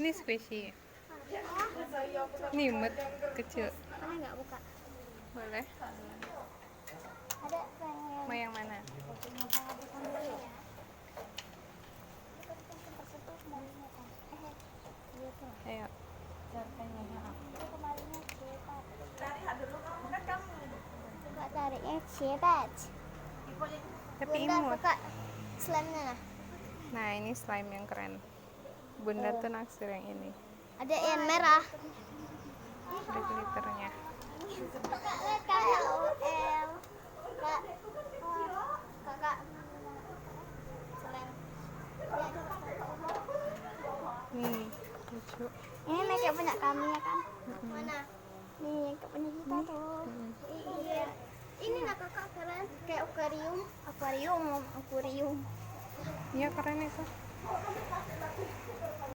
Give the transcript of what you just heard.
Ini squishy. Nih imut kecil. Boleh nggak buka? Boleh. Ada pengen. Mau yang mana? Ayo. Buka tariknya cepat. Tapi Bunda imut. buka slime-nya lah. Nah, ini slime yang keren. Bunda tuh naksir yang ini. Ada yang merah. Ada glitternya. Kakak lihat kayak OL. Kakak. Slime. Nih, lucu. Ini makeup punya kami ya kan? Mana? Nih, makeup punya kita tuh. Iya. Ini lah kakak keren. Kayak akuarium. Akuarium. Iya, keren itu.